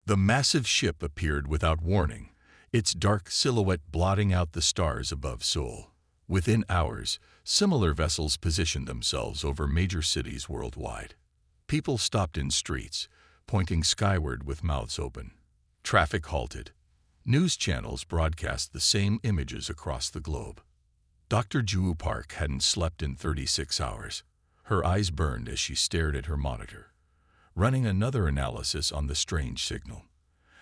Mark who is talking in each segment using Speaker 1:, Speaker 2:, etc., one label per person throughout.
Speaker 1: The massive ship appeared without warning, its dark silhouette blotting out the stars above Seoul. Within hours, similar vessels positioned themselves over major cities worldwide. People stopped in streets, pointing skyward with mouths open. Traffic halted. News channels broadcast the same images across the globe. Dr. Ju Park hadn't slept in 36 hours. Her eyes burned as she stared at her monitor, running another analysis on the strange signal.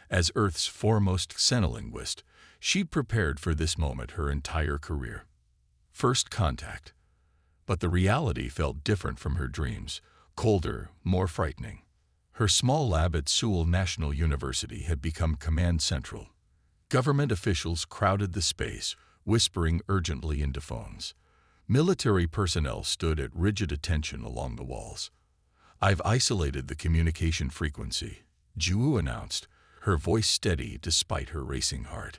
Speaker 1: As Earth's foremost xenolinguist, she'd prepared for this moment her entire career. First contact. But the reality felt different from her dreams, colder, more frightening. Her small lab at Seoul National University had become command central. Government officials crowded the space, whispering urgently into phones. Military personnel stood at rigid attention along the walls. "I've isolated the communication frequency," Ju announced, her voice steady despite her racing heart.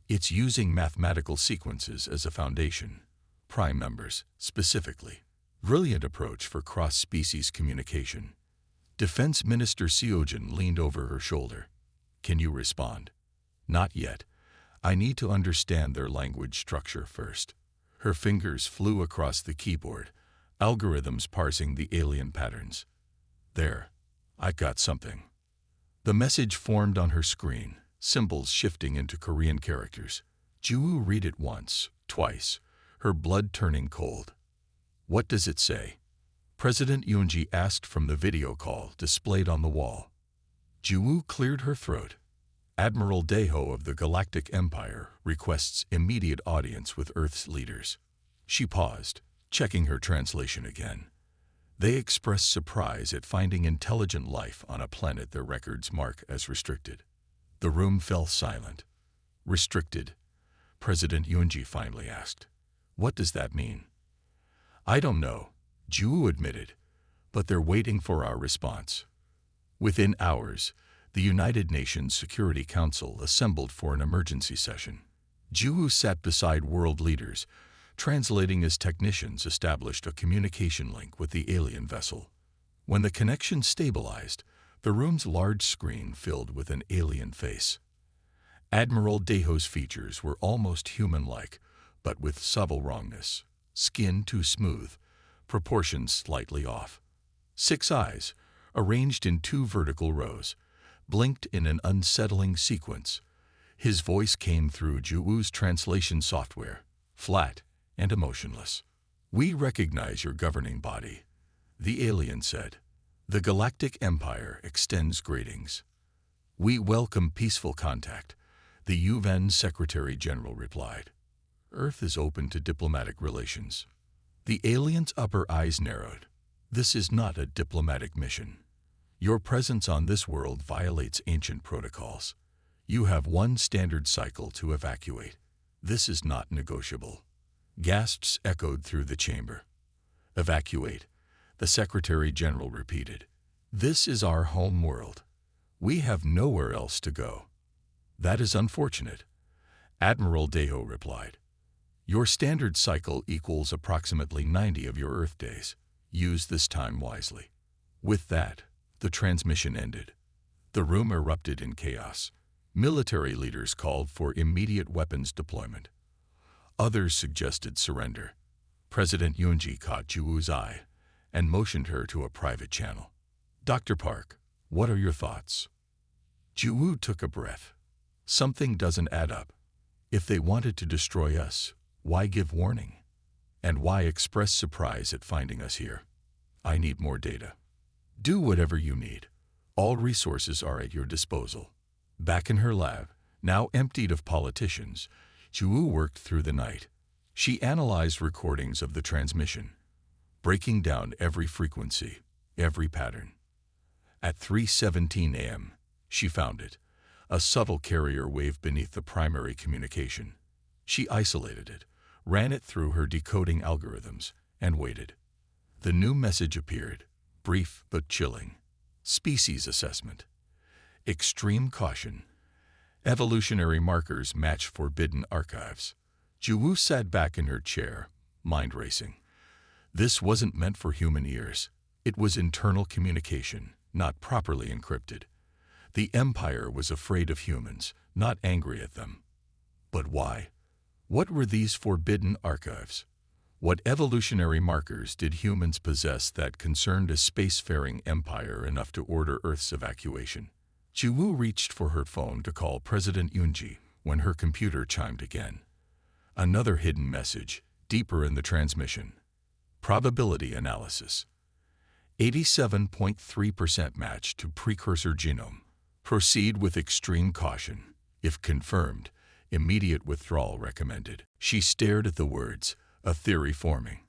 Speaker 1: "It's using mathematical sequences as a foundation. Prime numbers, specifically. Brilliant approach for cross-species communication." Defense Minister Seojin leaned over her shoulder. "Can you respond?" "Not yet. I need to understand their language structure first." Her fingers flew across the keyboard, algorithms parsing the alien patterns. "There. I got something." The message formed on her screen, symbols shifting into Korean characters. Ju read it once, twice, her blood turning cold. "What does it say?" President Yoon-ji asked from the video call displayed on the wall. Ju cleared her throat. "Admiral Daeho of the Galactic Empire requests immediate audience with Earth's leaders." She paused, checking her translation again. They expressed surprise at finding intelligent life on a planet their records mark as restricted. The room fell silent. "Restricted?" President Yoon-ji finally asked. "What does that mean?" "I don't know," Ju admitted, "but they're waiting for our response." Within hours, the United Nations Security Council assembled for an emergency session. Ju sat beside world leaders, translating as technicians established a communication link with the alien vessel. When the connection stabilized, the room's large screen filled with an alien face. Admiral Daeho's features were almost human-like, but with subtle wrongness. Skin too smooth, proportions slightly off. 6 eyes, arranged in 2 vertical rows, blinked in an unsettling sequence. His voice came through Juwoo's translation software, flat and emotionless. "We recognize your governing body," the alien said. "The Galactic Empire extends greetings." "We welcome peaceful contact," the UN Secretary General replied. "Earth is open to diplomatic relations." The alien's upper eyes narrowed. "This is not a diplomatic mission. Your presence on this world violates ancient protocols. You have 1 standard cycle to evacuate. This is not negotiable." Gasps echoed through the chamber. "Evacuate," the Secretary General repeated. "This is our home world. We have nowhere else to go." "That is unfortunate," Admiral Daeho replied. "Your standard cycle equals approximately 90 of your Earth days. Use this time wisely." With that, the transmission ended. The room erupted in chaos. Military leaders called for immediate weapons deployment. Others suggested surrender. President Yoon-ji caught Juwoo's eye and motioned her to a private channel. "Dr. Park, what are your thoughts?" Juwoo took a breath. "Something doesn't add up. If they wanted to destroy us, why give warning? And why express surprise at finding us here? I need more data." "Do whatever you need. All resources are at your disposal." Back in her lab, now emptied of politicians, Juwoo worked through the night. She analyzed recordings of the transmission, breaking down every frequency, every pattern. At 3:17 a.m., she found it, a subtle carrier wave beneath the primary communication. She isolated it, ran it through her decoding algorithms, and waited. The new message appeared, brief but chilling. Species assessment. Extreme caution. Evolutionary markers match forbidden archives. Juwoo sat back in her chair, mind racing. This wasn't meant for human ears. It was internal communication, not properly encrypted. The Empire was afraid of humans, not angry at them. But why? What were these forbidden archives? What evolutionary markers did humans possess that concerned a spacefaring empire enough to order Earth's evacuation? Jiwoo reached for her phone to call President Yoonji when her computer chimed again. Another hidden message, deeper in the transmission. Probability analysis. 87.3% match to precursor genome. Proceed with extreme caution. If confirmed, immediate withdrawal recommended. She stared at the words, a theory forming.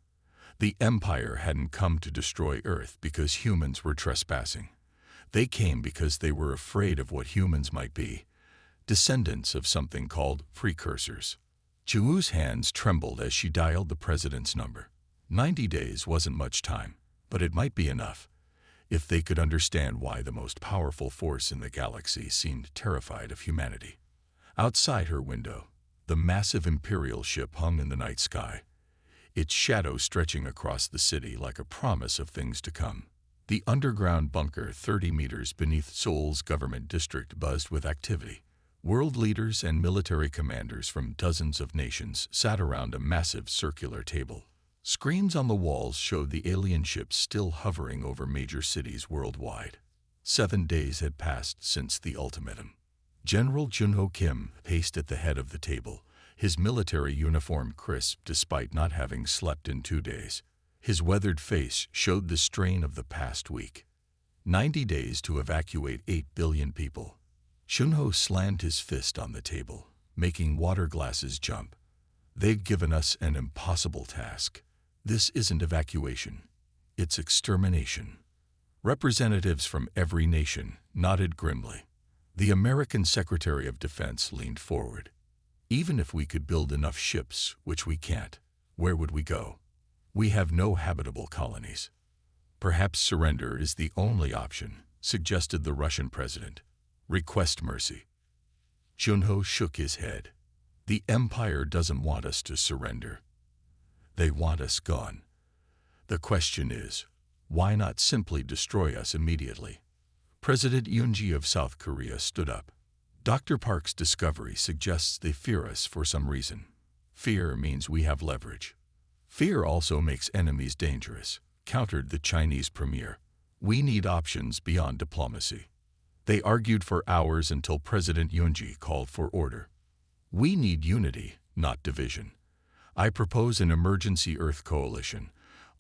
Speaker 1: The Empire hadn't come to destroy Earth because humans were trespassing. They came because they were afraid of what humans might be, descendants of something called precursors. Jiwoo's hands trembled as she dialed the president's number. 90 days wasn't much time, but it might be enough. If they could understand why the most powerful force in the galaxy seemed terrified of humanity. Outside her window, the massive Imperial ship hung in the night sky, its shadow stretching across the city like a promise of things to come. The underground bunker 30 meters beneath Seoul's government district buzzed with activity. World leaders and military commanders from dozens of nations sat around a massive circular table. Screens on the walls showed the alien ships still hovering over major cities worldwide. 7 days had passed since the ultimatum. General Junho Kim paced at the head of the table, his military uniform crisp despite not having slept in 2 days. His weathered face showed the strain of the past week. 90 days to evacuate 8 billion people. Junho slammed his fist on the table, making water glasses jump. They've given us an impossible task. This isn't evacuation. It's extermination. Representatives from every nation nodded grimly. The American Secretary of Defense leaned forward. Even if we could build enough ships, which we can't, where would we go? We have no habitable colonies. Perhaps surrender is the only option, suggested the Russian president. Request mercy. Junho shook his head. The Empire doesn't want us to surrender. They want us gone. The question is, why not simply destroy us immediately? President Yoonji of South Korea stood up. Dr. Park's discovery suggests they fear us for some reason. Fear means we have leverage. Fear also makes enemies dangerous, countered the Chinese premier. We need options beyond diplomacy. They argued for hours until President Yoonji called for order. We need unity, not division. I propose an emergency Earth coalition,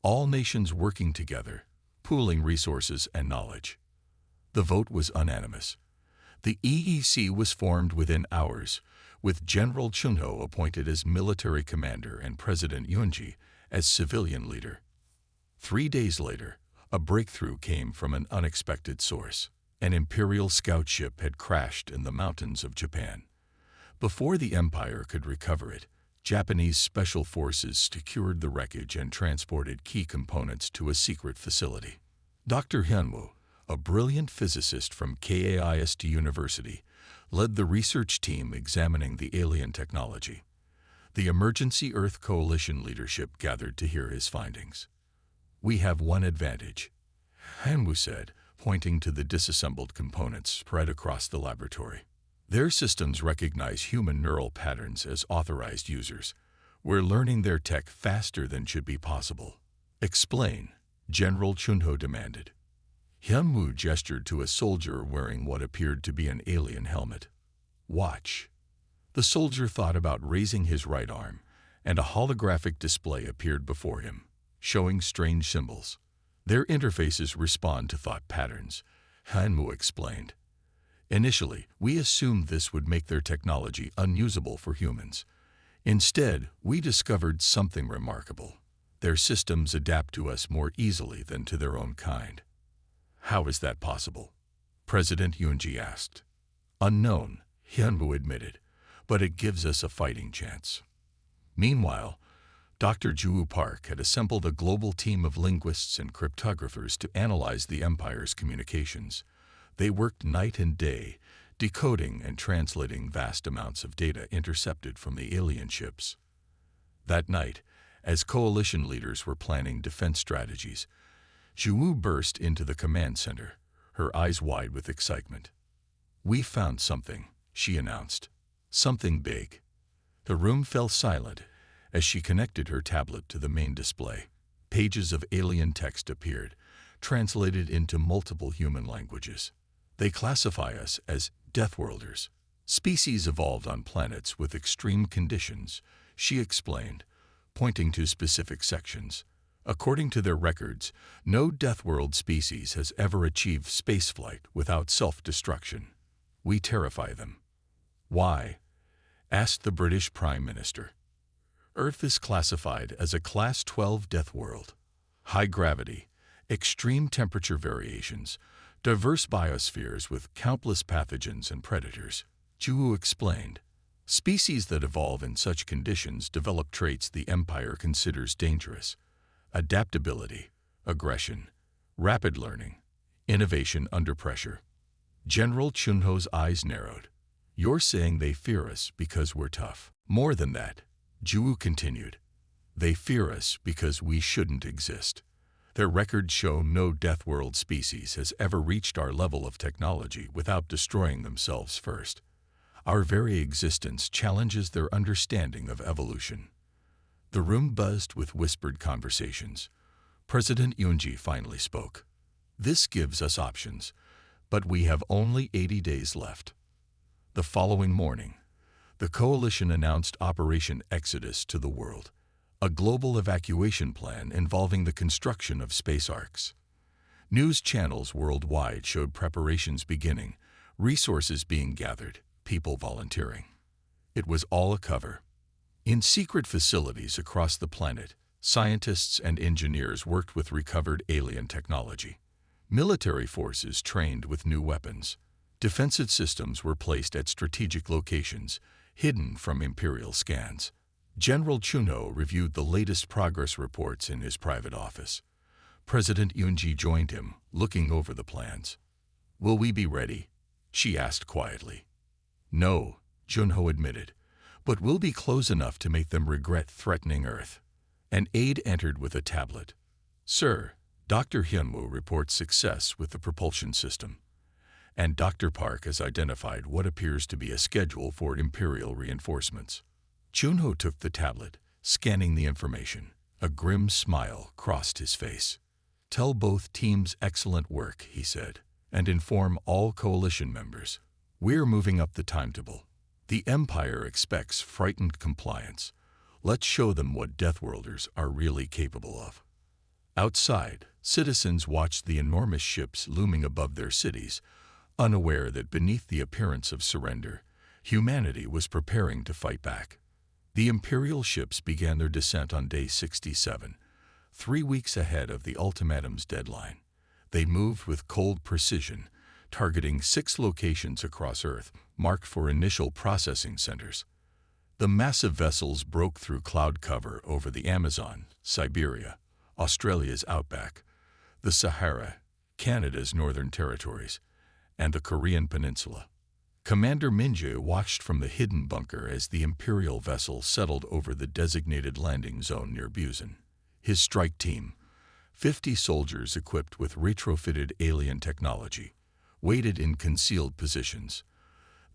Speaker 1: all nations working together, pooling resources and knowledge. The vote was unanimous. The EEC was formed within hours, with General Junho appointed as military commander and President Yoonji as civilian leader. 3 days later, a breakthrough came from an unexpected source. An Imperial scout ship had crashed in the mountains of Japan. Before the Empire could recover it, Japanese special forces secured the wreckage and transported key components to a secret facility. Dr. Hyunwoo, a brilliant physicist from KAIST University, led the research team examining the alien technology. The Emergency Earth Coalition leadership gathered to hear his findings. We have one advantage, Hyunwoo said, pointing to the disassembled components spread across the laboratory. Their systems recognize human neural patterns as authorized users. We're learning their tech faster than should be possible. Explain, General Junho demanded. Hyunwoo gestured to a soldier wearing what appeared to be an alien helmet. Watch. The soldier thought about raising his right arm, and a holographic display appeared before him, showing strange symbols. Their interfaces respond to thought patterns, Hyunwoo explained. Initially, we assumed this would make their technology unusable for humans. Instead, we discovered something remarkable. Their systems adapt to us more easily than to their own kind. How is that possible? President Yoonji asked. Unknown, Hyunwoo admitted, but it gives us a fighting chance. Meanwhile, Dr. Joo Park had assembled a global team of linguists and cryptographers to analyze the Empire's communications. They worked night and day, decoding and translating vast amounts of data intercepted from the alien ships. That night, as coalition leaders were planning defense strategies, Joo burst into the command center, her eyes wide with excitement. "We found something," she announced. "Something big." The room fell silent as she connected her tablet to the main display. Pages of alien text appeared, translated into multiple human languages. "They classify us as Deathworlders, species evolved on planets with extreme conditions," she explained, pointing to specific sections. "According to their records, no Deathworld species has ever achieved spaceflight without self-destruction. We terrify them." "Why?" asked the British Prime Minister. "Earth is classified as a Class 12 death world. High gravity, extreme temperature variations, diverse biospheres with countless pathogens and predators," Zhu explained. "Species that evolve in such conditions develop traits the Empire considers dangerous: adaptability, aggression, rapid learning, innovation under pressure." General Chunho's eyes narrowed. "You're saying they fear us because we're tough?" "More than that," Zhu continued. "They fear us because we shouldn't exist. Their records show no Deathworld species has ever reached our level of technology without destroying themselves first. Our very existence challenges their understanding of evolution." The room buzzed with whispered conversations. President Yunji finally spoke. "This gives us options, but we have only 80 days left." The following morning, the coalition announced Operation Exodus to the world, a global evacuation plan involving the construction of Space Orcs. News channels worldwide showed preparations beginning, resources being gathered, people volunteering. It was all a cover. In secret facilities across the planet, scientists and engineers worked with recovered alien technology. Military forces trained with new weapons. Defensive systems were placed at strategic locations, hidden from Imperial scans. General Chunho reviewed the latest progress reports in his private office. President Yunji joined him, looking over the plans. "Will we be ready?" she asked quietly. "No," Chunho admitted, "but we'll be close enough to make them regret threatening Earth." An aide entered with a tablet. "Sir, Dr. Hyunwoo reports success with the propulsion system, and Dr. Park has identified what appears to be a schedule for Imperial reinforcements." Chunho took the tablet, scanning the information. A grim smile crossed his face. "Tell both teams excellent work," he said, "and inform all coalition members. We're moving up the timetable. The Empire expects frightened compliance. Let's show them what Deathworlders are really capable of." Outside, citizens watched the enormous ships looming above their cities, unaware that beneath the appearance of surrender, humanity was preparing to fight back. The Imperial ships began their descent on day 67, 3 weeks ahead of the ultimatum's deadline. They moved with cold precision, targeting 6 locations across Earth, marked for initial processing centers. The massive vessels broke through cloud cover over the Amazon, Siberia, Australia's outback, the Sahara, Canada's northern territories, and the Korean peninsula. Commander Minje watched from the hidden bunker as the Imperial vessel settled over the designated landing zone near Busan. His strike team, 50 soldiers equipped with retrofitted alien technology, waited in concealed positions.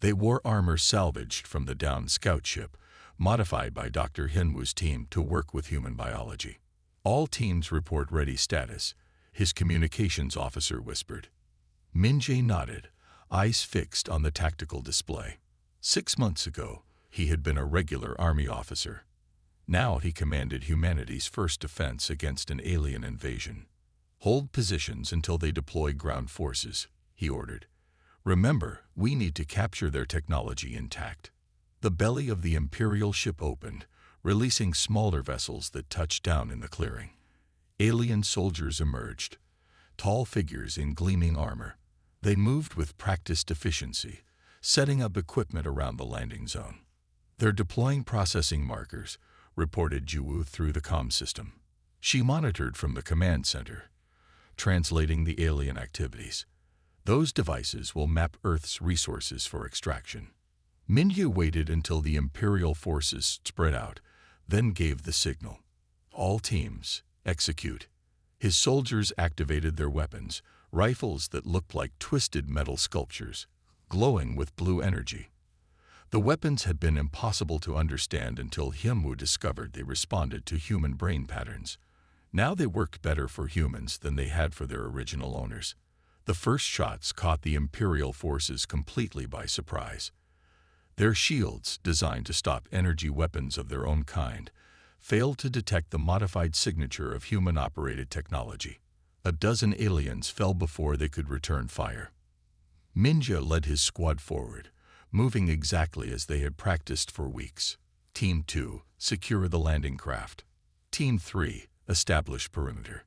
Speaker 1: They wore armor salvaged from the downed scout ship, modified by Dr. Hyunwoo's team to work with human biology. "All teams report ready status," his communications officer whispered. Minje nodded, eyes fixed on the tactical display. 6 months ago, he had been a regular army officer. Now he commanded humanity's first defense against an alien invasion. "Hold positions until they deploy ground forces," he ordered. "Remember, we need to capture their technology intact." The belly of the Imperial ship opened, releasing smaller vessels that touched down in the clearing. Alien soldiers emerged, tall figures in gleaming armor. They moved with practiced efficiency, setting up equipment around the landing zone. "They're deploying processing markers," reported Jiwoo through the comm system. She monitored from the command center, translating the alien activities. "Those devices will map Earth's resources for extraction." Minyu waited until the Imperial forces spread out, then gave the signal. "All teams, execute." His soldiers activated their weapons, rifles that looked like twisted metal sculptures. glowing with blue energy. The weapons had been impossible to understand until Hyunwoo discovered they responded to human brain patterns. Now they worked better for humans than they had for their original owners. The first shots caught the Imperial forces completely by surprise. Their shields, designed to stop energy weapons of their own kind, failed to detect the modified signature of human-operated technology. A dozen aliens fell before they could return fire. Minja led his squad forward, moving exactly as they had practiced for weeks. Team 2, secure the landing craft. Team 3, establish perimeter.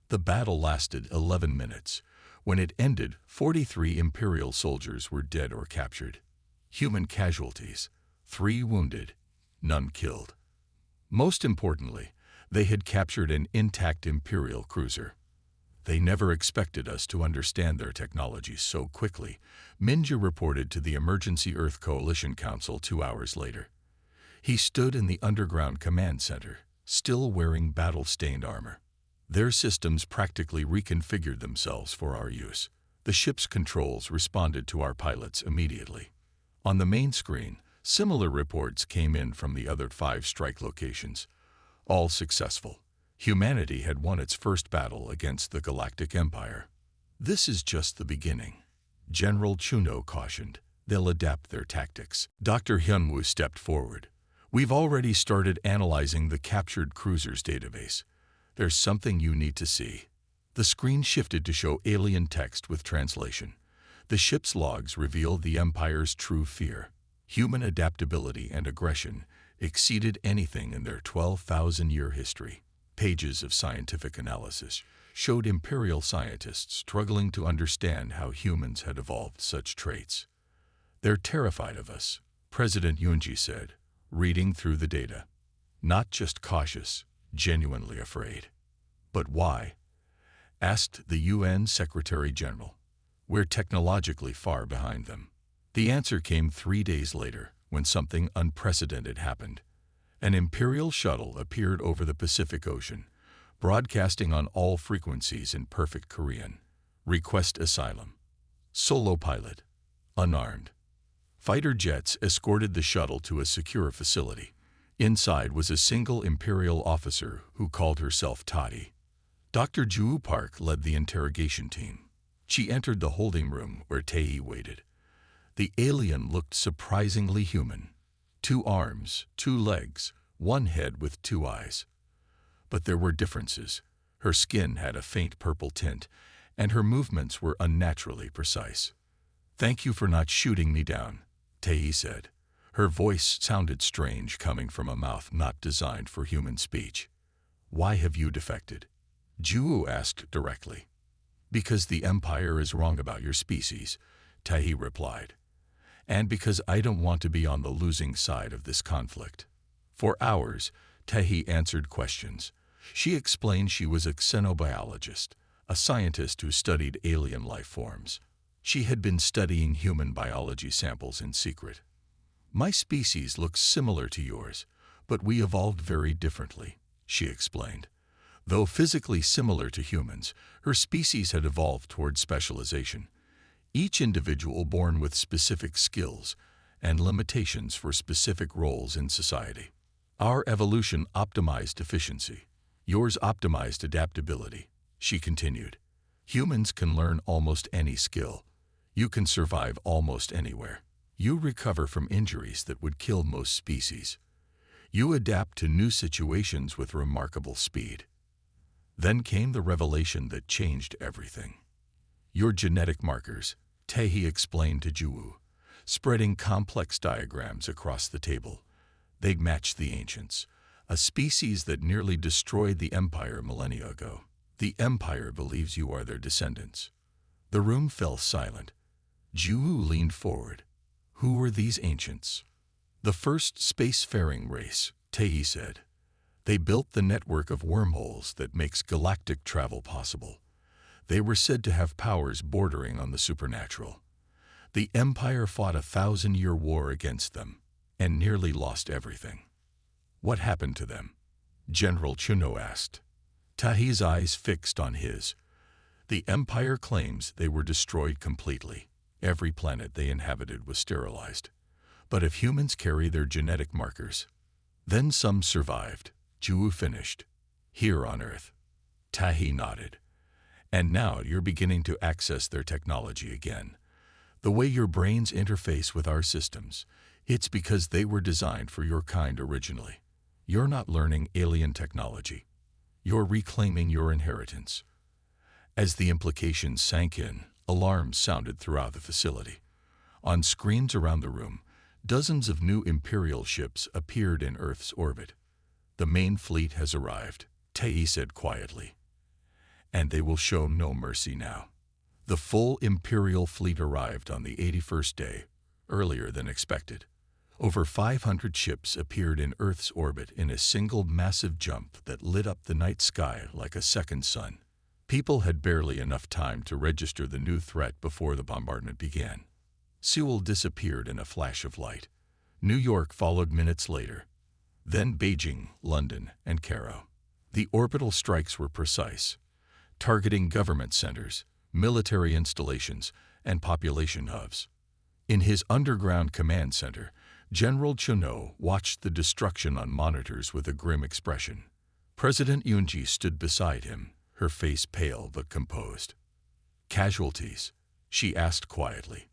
Speaker 1: The battle lasted 11 minutes. When it ended, 43 Imperial soldiers were dead or captured. Human casualties, 3 wounded, none killed. Most importantly, they had captured an intact Imperial cruiser. They never expected us to understand their technology so quickly, Minja reported to the Emergency Earth Coalition Council 2 hours later. He stood in the underground command center, still wearing battle-stained armor. Their systems practically reconfigured themselves for our use. The ship's controls responded to our pilots immediately. On the main screen, similar reports came in from the other 5 strike locations. All successful. Humanity had won its first battle against the Galactic Empire. This is just the beginning. General Chuno cautioned. They'll adapt their tactics. Dr. Hyunwoo stepped forward. We've already started analyzing the captured cruisers database. There's something you need to see. The screen shifted to show alien text with translation. The ship's logs revealed the Empire's true fear. Human adaptability and aggression exceeded anything in their 12,000-year history. Pages of scientific analysis showed Imperial scientists struggling to understand how humans had evolved such traits. They're terrified of us, President Yoonji said, reading through the data. Not just cautious, genuinely afraid. But why? Asked the UN Secretary General. We're technologically far behind them. The answer came 3 days later, when something unprecedented happened. An Imperial shuttle appeared over the Pacific Ocean, broadcasting on all frequencies in perfect Korean. Request asylum. Solo pilot. Unarmed. Fighter jets escorted the shuttle to a secure facility. Inside was a single Imperial officer who called herself Toddy. Dr. Joo Park led the interrogation team. She entered the holding room where Tae waited. The alien looked surprisingly human. 2 arms, 2 legs, 1 head with 2 eyes. But there were differences. Her skin had a faint purple tint, and her movements were unnaturally precise. Thank you for not shooting me down, Tae said. Her voice sounded strange coming from a mouth not designed for human speech. Why have you defected? Joo asked directly. Because the Empire is wrong about your species, Tae replied. And because I don't want to be on the losing side of this conflict. For hours, Tae answered questions. She explained she was a xenobiologist, a scientist who studied alien life forms. She had been studying human biology samples in secret. My species looks similar to yours, but we evolved very differently, she explained. Though physically similar to humans, her species had evolved toward specialization. Each individual born with specific skills and limitations for specific roles in society. Our evolution optimized efficiency. Yours optimized adaptability, she continued. Humans can learn almost any skill. You can survive almost anywhere. You recover from injuries that would kill most species. You adapt to new situations with remarkable speed. Then came the revelation that changed everything. Your genetic markers, Tae explained to Joo, spreading complex diagrams across the table. They matched the ancients, a species that nearly destroyed the Empire millennia ago. The Empire believes you are their descendants. The room fell silent. Joo leaned forward. Who were these ancients? The first spacefaring race, Tae said. They built the network of wormholes that makes galactic travel possible. They were said to have powers bordering on the supernatural. The Empire fought a 1,000-year war against them and nearly lost everything. What happened to them? General Chuno asked. Tae's eyes fixed on his. The Empire claims they were destroyed completely. Every planet they inhabited was sterilized. But if humans carry their genetic markers, then some survived. Ju finished. Here on Earth. Tahi nodded. And now you're beginning to access their technology again. The way your brains interface with our systems, it's because they were designed for your kind originally. You're not learning alien technology. You're reclaiming your inheritance. As the implications sank in, alarms sounded throughout the facility. On screens around the room, dozens of new Imperial ships appeared in Earth's orbit. The main fleet has arrived, Tahi said quietly. And they will show no mercy now. The full Imperial fleet arrived on the 81st day, earlier than expected. Over 500 ships appeared in Earth's orbit in a single massive jump that lit up the night sky like a second sun. People had barely enough time to register the new threat before the bombardment began. Seoul disappeared in a flash of light. New York followed minutes later. Then Beijing, London, and Cairo. The orbital strikes were precise, targeting government centers, military installations, and population hubs. In his underground command center, General Chono watched the destruction on monitors with a grim expression. President Yoonji stood beside him, her face pale but composed. Casualties? She asked quietly.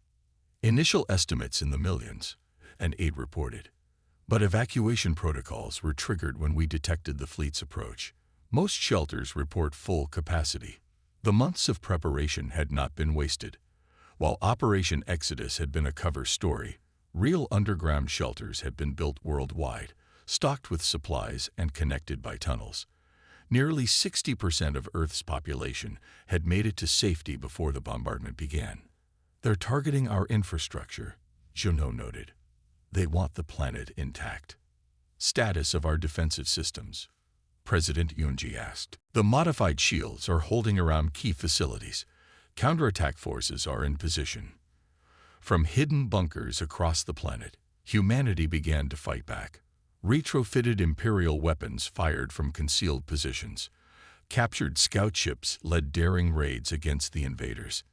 Speaker 1: Initial estimates in the millions, an aide reported. But evacuation protocols were triggered when we detected the fleet's approach. Most shelters report full capacity. The months of preparation had not been wasted. While Operation Exodus had been a cover story, real underground shelters had been built worldwide, stocked with supplies and connected by tunnels. Nearly 60% of Earth's population had made it to safety before the bombardment began. They're targeting our infrastructure, Juno noted. They want the planet intact. Status of our defensive systems? President Yoonji asked. The modified shields are holding around key facilities. Counterattack forces are in position. From hidden bunkers across the planet, humanity began to fight back. Retrofitted Imperial weapons fired from concealed positions. Captured scout ships led daring raids against the invaders.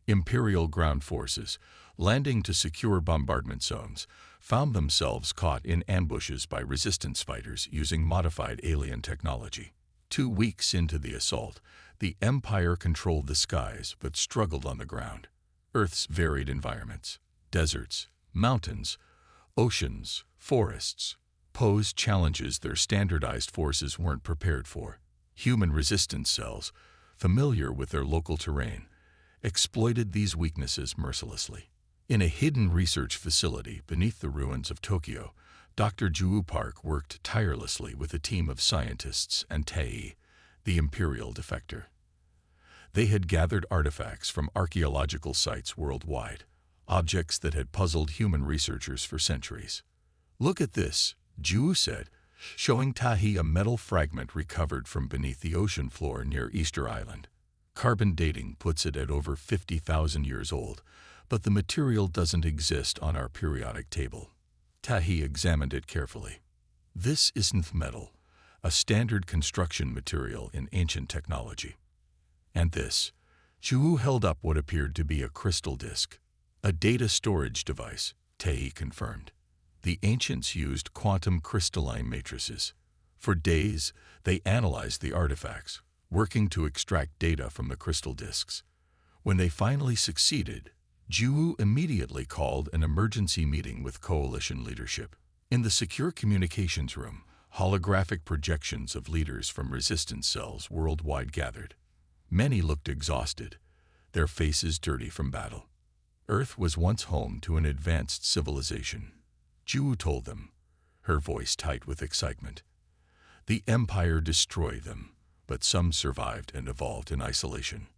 Speaker 1: Imperial ground forces, landing to secure bombardment zones, found themselves caught in ambushes by resistance fighters using modified alien technology. 2 weeks into the assault, the Empire controlled the skies but struggled on the ground. Earth's varied environments, deserts, mountains, oceans, forests, posed challenges their standardized forces weren't prepared for. Human resistance cells, familiar with their local terrain, exploited these weaknesses mercilessly. In a hidden research facility beneath the ruins of Tokyo, Dr. Ju Park worked tirelessly with a team of scientists and Tae, the Imperial defector. They had gathered artifacts from archaeological sites worldwide, objects that had puzzled human researchers for centuries. Look at this, Ju said, showing Tahi a metal fragment recovered from beneath the ocean floor near Easter Island. Carbon dating puts it at over 50,000 years old, but the material doesn't exist on our periodic table. Tahi examined it carefully. This isn't metal, a standard construction material in ancient technology. And this, Ju held up what appeared to be a crystal disk. A data storage device, Tahi confirmed. The ancients used quantum crystalline matrices. For days, they analyzed the artifacts, working to extract data from the crystal disks. When they finally succeeded, Ju immediately called an emergency meeting with coalition leadership. In the secure communications room, holographic projections of leaders from resistance cells worldwide gathered. Many looked exhausted, their faces dirty from battle. Earth was once home to an advanced civilization. Ju told them, her voice tight with excitement. The Empire destroyed them, but some survived and evolved in isolation.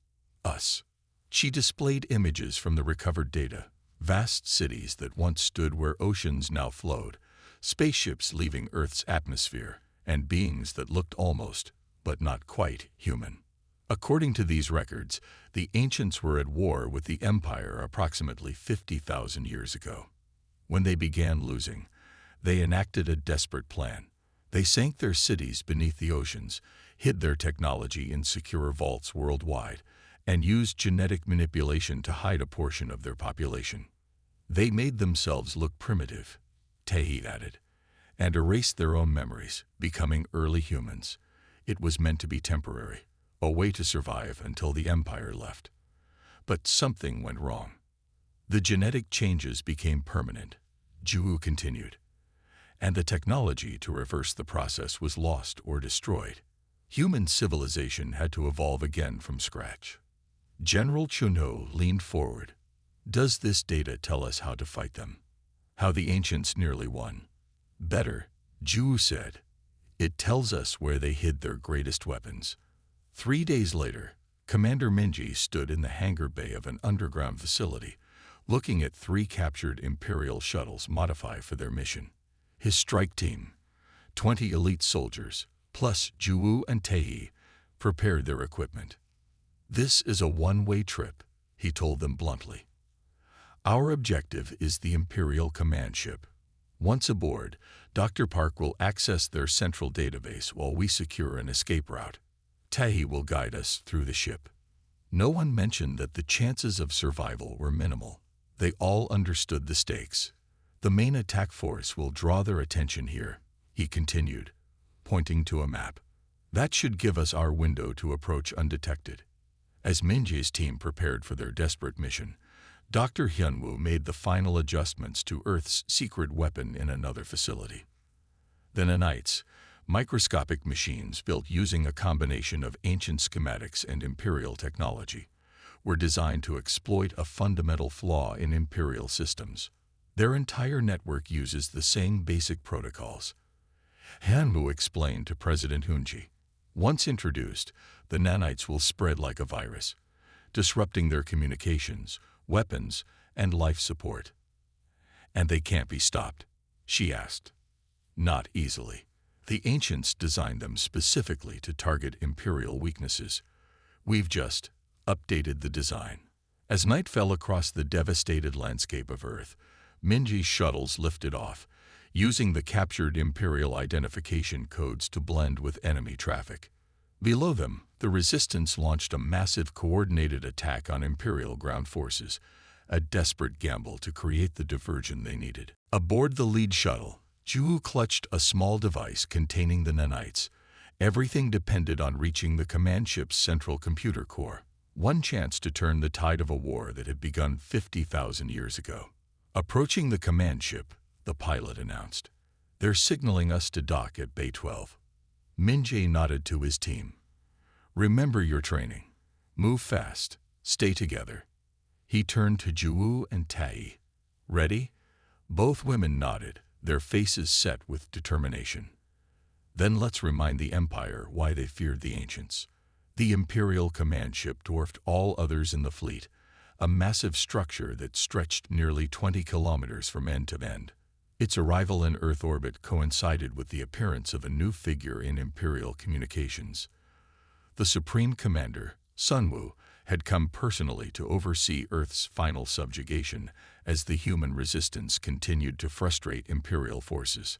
Speaker 1: Us. She displayed images from the recovered data, vast cities that once stood where oceans now flowed, spaceships leaving Earth's atmosphere, and beings that looked almost, but not quite, human. According to these records, the ancients were at war with the Empire approximately 50,000 years ago. When they began losing, they enacted a desperate plan. They sank their cities beneath the oceans, hid their technology in secure vaults worldwide, and used genetic manipulation to hide a portion of their population. They made themselves look primitive, Tahi added, and erased their own memories, becoming early humans. It was meant to be temporary, a way to survive until the Empire left. But something went wrong. The genetic changes became permanent, Ju continued, and the technology to reverse the process was lost or destroyed. Human civilization had to evolve again from scratch. General Chuno leaned forward. Does this data tell us how to fight them? How the ancients nearly won? Better, Ju said. It tells us where they hid their greatest weapons. 3 days later, Commander Minji stood in the hangar bay of an underground facility, looking at 3 captured Imperial shuttles modified for their mission. His strike team, 20 elite soldiers, plus Ju and Tahi, prepared their equipment. This is a one-way trip, he told them bluntly. Our objective is the Imperial command ship. Once aboard, Dr. Park will access their central database while we secure an escape route. Tahi will guide us through the ship. No one mentioned that the chances of survival were minimal. They all understood the stakes. The main attack force will draw their attention here, he continued, pointing to a map. That should give us our window to approach undetected. As Minji's team prepared for their desperate mission, Dr. Hyunwoo made the final adjustments to Earth's secret weapon in another facility. The nanites, microscopic machines built using a combination of ancient schematics and Imperial technology, were designed to exploit a fundamental flaw in Imperial systems. Their entire network uses the same basic protocols. Hyunwoo explained to President Hunji. Once introduced, the nanites will spread like a virus, disrupting their communications, weapons, and life support. And they can't be stopped, she asked. Not easily. The ancients designed them specifically to target Imperial weaknesses. We've just updated the design. As night fell across the devastated landscape of Earth, Minji's shuttles lifted off, using the captured Imperial identification codes to blend with enemy traffic. Below them, the Resistance launched a massive coordinated attack on Imperial ground forces, a desperate gamble to create the diversion they needed. Aboard the lead shuttle, Ju clutched a small device containing the nanites. Everything depended on reaching the command ship's central computer core. One chance to turn the tide of a war that had begun 50,000 years ago. Approaching the command ship, the pilot announced. They're signaling us to dock at Bay 12. Minji nodded to his team. Remember your training. Move fast. Stay together. He turned to Ju and Tahi. Ready? Both women nodded, their faces set with determination. Then let's remind the Empire why they feared the ancients. The Imperial command ship dwarfed all others in the fleet, a massive structure that stretched nearly 20 kilometers from end to end. Its arrival in Earth orbit coincided with the appearance of a new figure in Imperial communications. The Supreme Commander, Sunwoo, had come personally to oversee Earth's final subjugation as the human resistance continued to frustrate Imperial forces.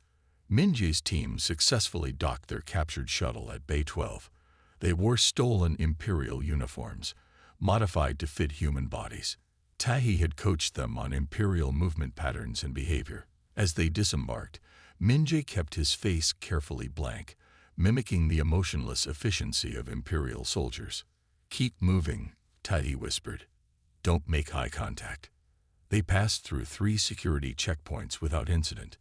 Speaker 1: Minji's team successfully docked their captured shuttle at Bay 12. They wore stolen Imperial uniforms, modified to fit human bodies. Tahi had coached them on Imperial movement patterns and behavior. As they disembarked, Minji kept his face carefully blank, mimicking the emotionless efficiency of Imperial soldiers. Keep moving, Tahi whispered. Don't make eye contact. They passed through 3 security checkpoints without incident.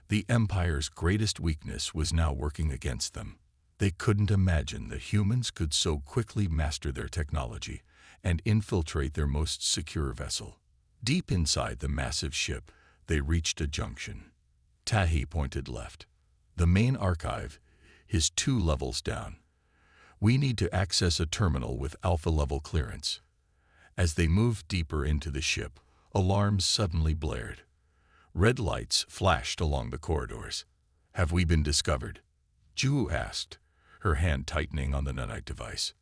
Speaker 1: The Empire's greatest weakness was now working against them. They couldn't imagine that humans could so quickly master their technology and infiltrate their most secure vessel. Deep inside the massive ship, they reached a junction. Tahi pointed left. The main archive is 2 levels down. We need to access a terminal with alpha-level clearance. As they moved deeper into the ship, alarms suddenly blared. Red lights flashed along the corridors. Have we been discovered? Ju asked, her hand tightening on the nanite device.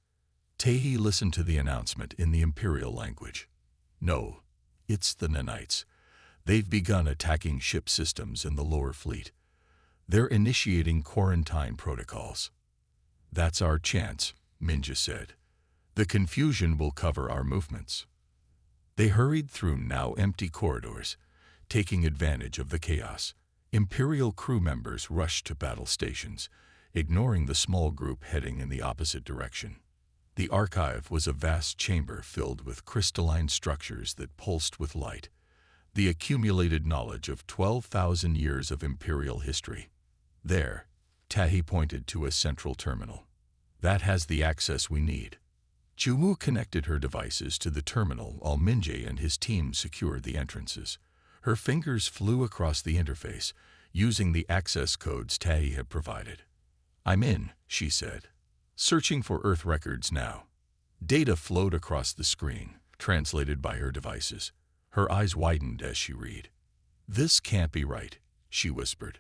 Speaker 1: Tahi listened to the announcement in the Imperial language. No, it's the nanites. They've begun attacking ship systems in the lower fleet. They're initiating quarantine protocols. That's our chance, Minji said. The confusion will cover our movements." They hurried through now empty corridors, taking advantage of the chaos. Imperial crew members rushed to battle stations, ignoring the small group heading in the opposite direction. The archive was a vast chamber filled with crystalline structures that pulsed with light, the accumulated knowledge of 12,000 years of Imperial history. There, Tahi pointed to a central terminal. "That has the access we need." Juwu connected her devices to the terminal while Minjay and his team secured the entrances. Her fingers flew across the interface, using the access codes Tahi had provided. "I'm in," she said. "Searching for Earth records now." Data flowed across the screen, translated by her devices. Her eyes widened as she read. "This can't be right," she whispered.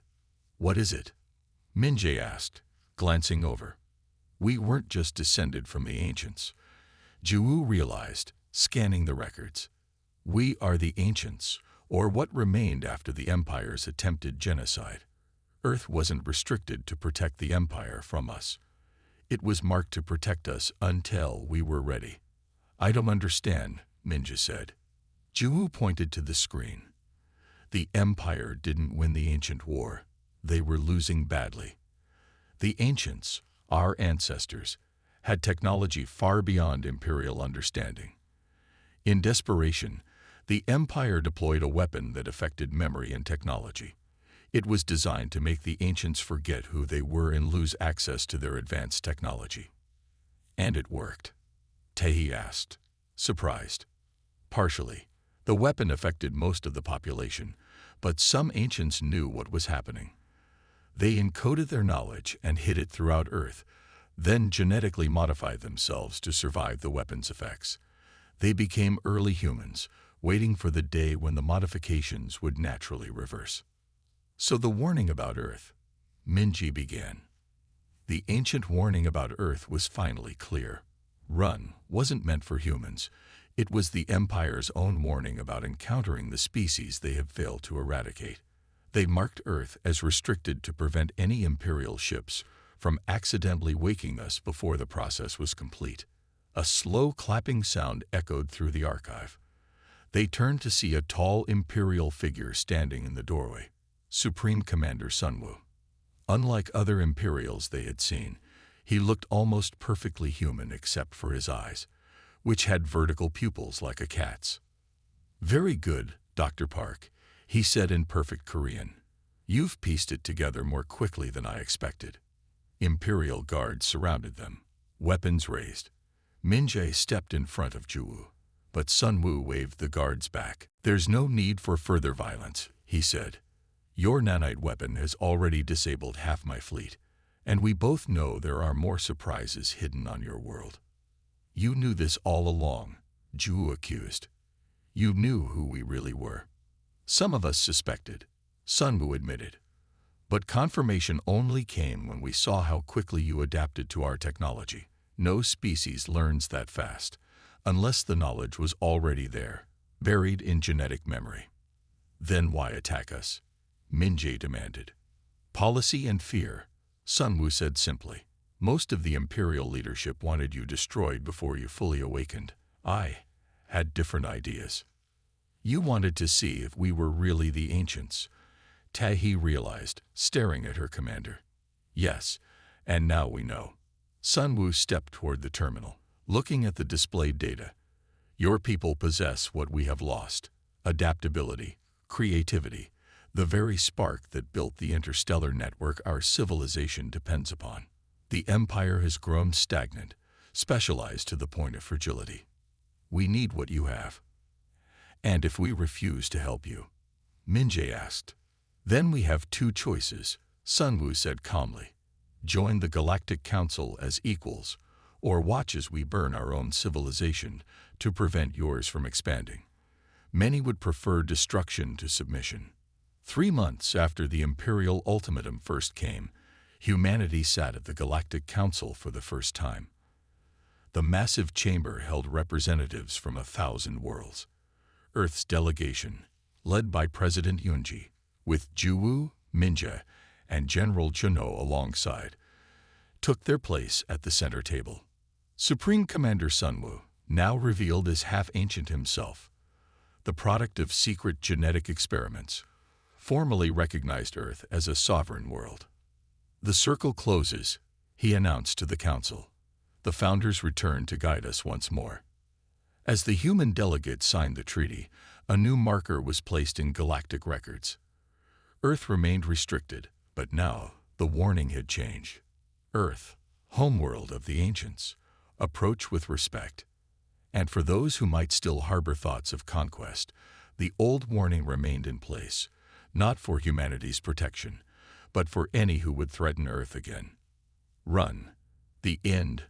Speaker 1: "What is it?" Minjay asked, glancing over. "We weren't just descended from the ancients," Juwu realized, scanning the records. "We are the ancients, or what remained after the Empire's attempted genocide. Earth wasn't restricted to protect the Empire from us. It was marked to protect us until we were ready." "I don't understand," Minjay said. Juwu pointed to the screen. "The Empire didn't win the ancient war. They were losing badly. The ancients, our ancestors, had technology far beyond Imperial understanding. In desperation, the Empire deployed a weapon that affected memory and technology. It was designed to make the ancients forget who they were and lose access to their advanced technology." "And it worked?" Tahi asked, surprised. "Partially. The weapon affected most of the population, but some ancients knew what was happening. They encoded their knowledge and hid it throughout Earth, then genetically modified themselves to survive the weapon's effects. They became early humans, waiting for the day when the modifications would naturally reverse." "So the warning about Earth," Minjay began. The ancient warning about Earth was finally clear. Run wasn't meant for humans. It was the Empire's own warning about encountering the species they had failed to eradicate. They marked Earth as restricted to prevent any Imperial ships from accidentally waking us before the process was complete. A slow clapping sound echoed through the archive. They turned to see a tall Imperial figure standing in the doorway, Supreme Commander Sunwoo. Unlike other Imperials they had seen, he looked almost perfectly human except for his eyes, which had vertical pupils like a cat's. "Very good, Dr. Park," he said in perfect Korean. "You've pieced it together more quickly than I expected." Imperial guards surrounded them, weapons raised. Minjay stepped in front of Juwu, but Sunwoo waved the guards back. "There's no need for further violence," he said. "Your nanite weapon has already disabled half my fleet, and we both know there are more surprises hidden on your world." "You knew this all along," Juwu accused. "You knew who we really were." "Some of us suspected," Sunwoo admitted. "But confirmation only came when we saw how quickly you adapted to our technology. No species learns that fast, unless the knowledge was already there, buried in genetic memory." "Then why attack us?" Minjay demanded. "Policy and fear," Sunwoo said simply. "Most of the Imperial leadership wanted you destroyed before you fully awakened. I had different ideas. You wanted to see if we were really the ancients," Tahi realized, staring at her commander. "Yes, and now we know." Sunwoo stepped toward the terminal, looking at the displayed data. "Your people possess what we have lost: adaptability, creativity, the very spark that built the interstellar network our civilization depends upon. The Empire has grown stagnant, specialized to the point of fragility. We need what you have." "And if we refuse to help you?" Minjay asked. "Then we have two choices," Sunwoo said calmly. "Join the Galactic Council as equals, or watch as we burn our own civilization to prevent yours from expanding. Many would prefer destruction to submission." 3 months after the Imperial ultimatum first came, humanity sat at the Galactic Council for the first time. The massive chamber held representatives from 1,000 worlds. Earth's delegation, led by President Yunji, with Juwu, Minjay, and General Juno alongside, took their place at the center table. Supreme Commander Sunwoo, now revealed as half-ancient himself, the product of secret genetic experiments, formally recognized Earth as a sovereign world. The circle closes, he announced to the Council. The Founders return to guide us once more. As the human delegates signed the treaty, a new marker was placed in galactic records. Earth remained restricted, but now the warning had changed. Earth, homeworld of the ancients, approach with respect. And for those who might still harbor thoughts of conquest, the old warning remained in place, not for humanity's protection, but for any who would threaten Earth again. Run. The end.